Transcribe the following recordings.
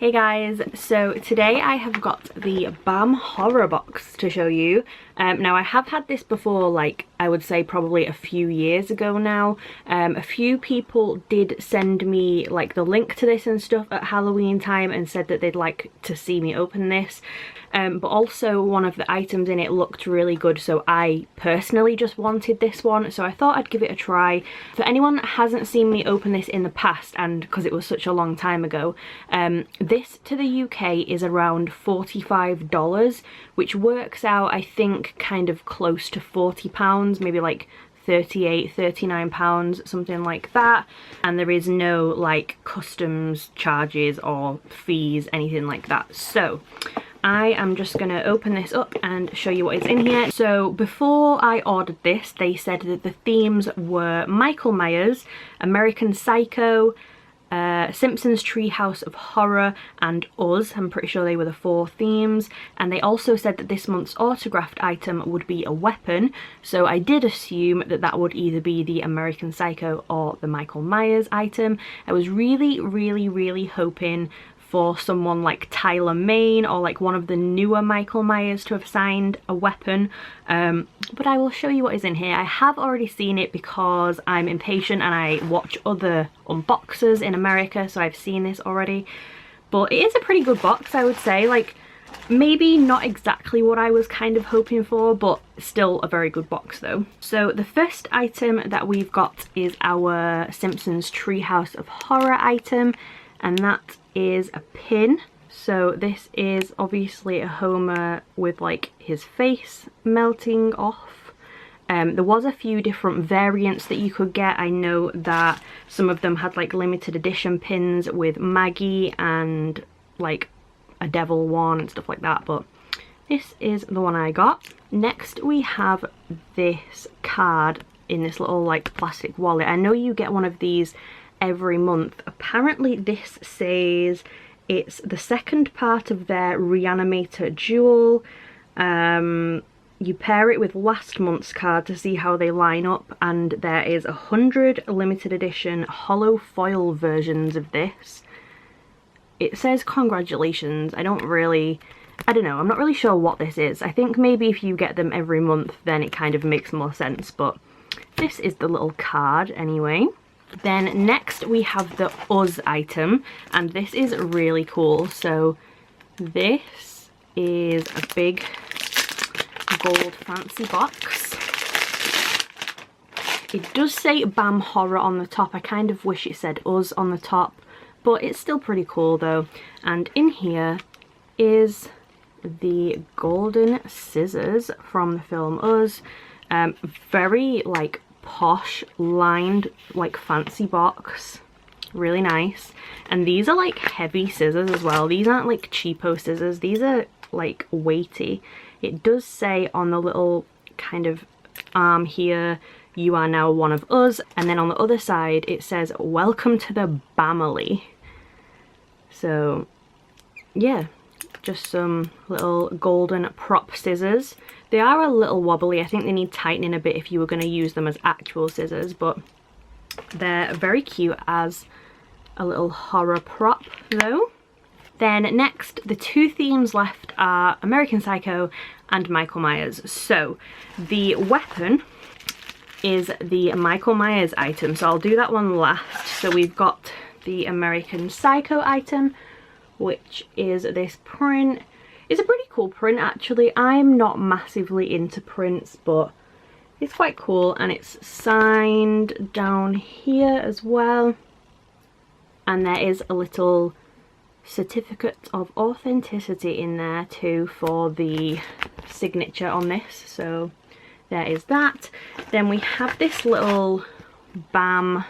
Hey guys, so today I have got the BAM horror box to show you. Now I have had this before, like I would say probably a few years ago now. A few people did send me like the link to this and stuff at Halloween time and said that they'd like to see me open this. But also one of the items in it looked really good, so I personally just wanted this one, so I thought I'd give it a try. For anyone that hasn't seen me open this in the past, and because it was such a long time ago, this to the UK is around $45, which works out I think kind of close to £40, maybe like 38, 39 pounds, something like that. And there is no like customs charges or fees, anything like that. So I am just gonna open this up and show you what is in here. So before I ordered this, they said that the themes were Michael Myers, American Psycho, Simpsons Treehouse of Horror, and Us. I'm pretty sure they were the 4 themes. And they also said that this month's autographed item would be a weapon, so I did assume that that would either be the American Psycho or the Michael Myers item. I was really hoping for someone like Tyler Mane or like one of the newer Michael Myers to have signed a weapon, but I will show you what is in here. I have already seen it because I'm impatient and I watch other unboxers in America, so I've seen this already. But it is a pretty good box, I would say. Like, maybe not exactly what I was kind of hoping for, but still a very good box though. So the first item that we've got is our Simpsons Treehouse of Horror item, and that is a pin. So this is obviously a Homer with like his face melting off. There was a few different variants that you could get. I know that some of them had like limited edition pins with Maggie and like a devil one and stuff like that, but this is the one I got. Next we have this card in this little like plastic wallet. I know you get one of these every month. Apparently this says it's the second part of their Reanimator Jewel. You pair it with last month's card to see how they line up, and there is 100 limited edition hollow foil versions of this. It says congratulations. I don't know, I'm not really sure what this is. I think maybe if you get them every month then it kind of makes more sense, but this is the little card anyway. Then next we have the Us item, and this is really cool. So this is a big gold fancy box. It does say BAM Horror on the top. I kind of wish it said Us on the top, but it's still pretty cool though. And in here is the golden scissors from the film Us. Very like posh lined like fancy box, really nice. And these are like heavy scissors as well. These aren't like cheapo scissors, these are like weighty. It does say on the little kind of arm here, you are now one of us, and then on the other side it says welcome to the Bamily. So yeah, just some little golden prop scissors. They are a little wobbly. I think they need tightening a bit if you were going to use them as actual scissors, but they're very cute as a little horror prop though. Then next, the 2 themes left are American Psycho and Michael Myers. So the weapon is the Michael Myers item, so I'll do that one last. So we've got the American Psycho item, which is this print. It's a pretty cool print actually. I'm not massively into prints, but it's quite cool, and it's signed down here as well. And there is a little certificate of authenticity in there too for the signature on this. So there is that. Then we have this little BAM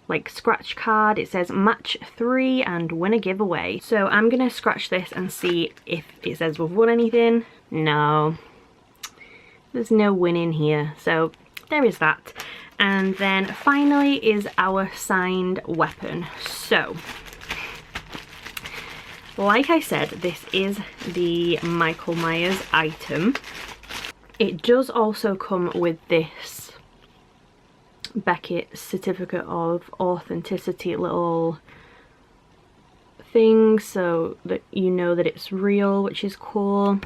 like scratch card. It says match 3 and win a giveaway. So I'm gonna scratch this and see if it says we've won anything. No, there's no winning here, so there is that. And then finally is our signed weapon. So like I said, this is the Michael Myers item. It does also come with this Beckett certificate of authenticity little everything so that you know that it's real, which is cool.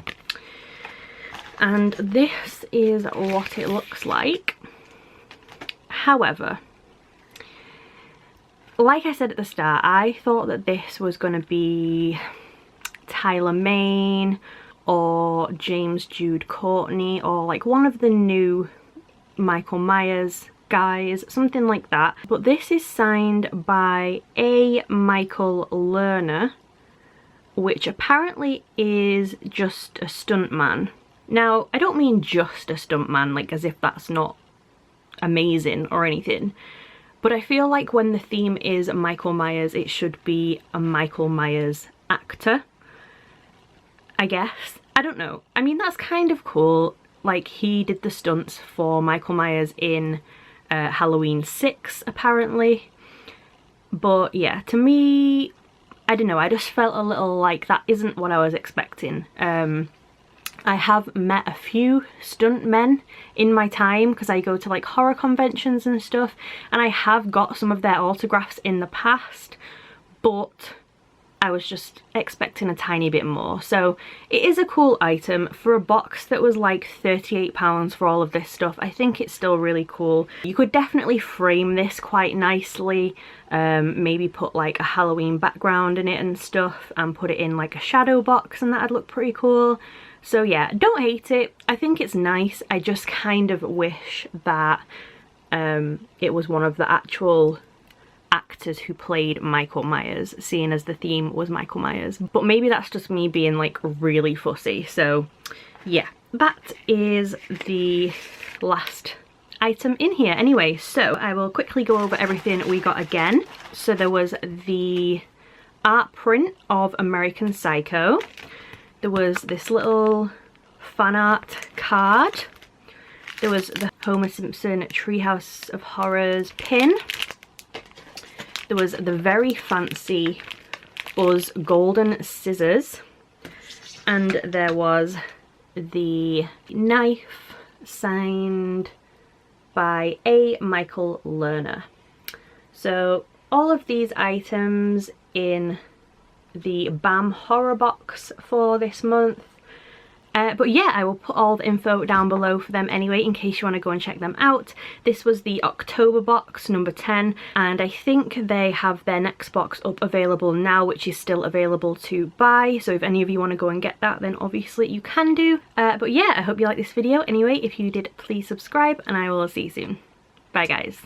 And this is what it looks like. However, like I said at the start, I thought that this was going to be Tyler Main or James Jude Courtney or like one of the new Michael Myers guys, something like that. But this is signed by a Michael Lerner, which apparently is just a stuntman. Now, I don't mean just a stuntman, like as if that's not amazing or anything. But I feel like when the theme is Michael Myers, it should be a Michael Myers actor, I guess. I don't know. I mean, that's kind of cool. Like, he did the stunts for Michael Myers in Halloween 6, apparently. But yeah, to me, I don't know, I just felt a little like that isn't what I was expecting. I have met a few stunt men in my time because I go to like horror conventions and stuff, and I have got some of their autographs in the past, but I was just expecting a tiny bit more. So it is a cool item. For a box that was like £38 for all of this stuff, I think it's still really cool. You could definitely frame this quite nicely, maybe put like a Halloween background in it and stuff, and put it in like a shadow box, and that'd look pretty cool. So yeah, don't hate it. I think it's nice. I just kind of wish that it was one of the actual actors who played Michael Myers, seeing as the theme was Michael Myers. But maybe that's just me being like really fussy. So yeah, that is the last item in here. Anyway, so I will quickly go over everything we got again. So there was the art print of American Psycho. There was this little fan art card. There was the Homer Simpson Treehouse of Horrors pin. There was the very fancy Buzz golden scissors. And there was the knife signed by a Michael Lerner. So all of these items in the BAM horror box for this month. But yeah, I will put all the info down below for them anyway in case you want to go and check them out. This was the October box, number 10, and I think they have their next box up available now, which is still available to buy. So if any of you want to go and get that, then obviously you can do. But yeah, I hope you liked this video. Anyway, if you did, please subscribe, and I will see you soon. Bye guys.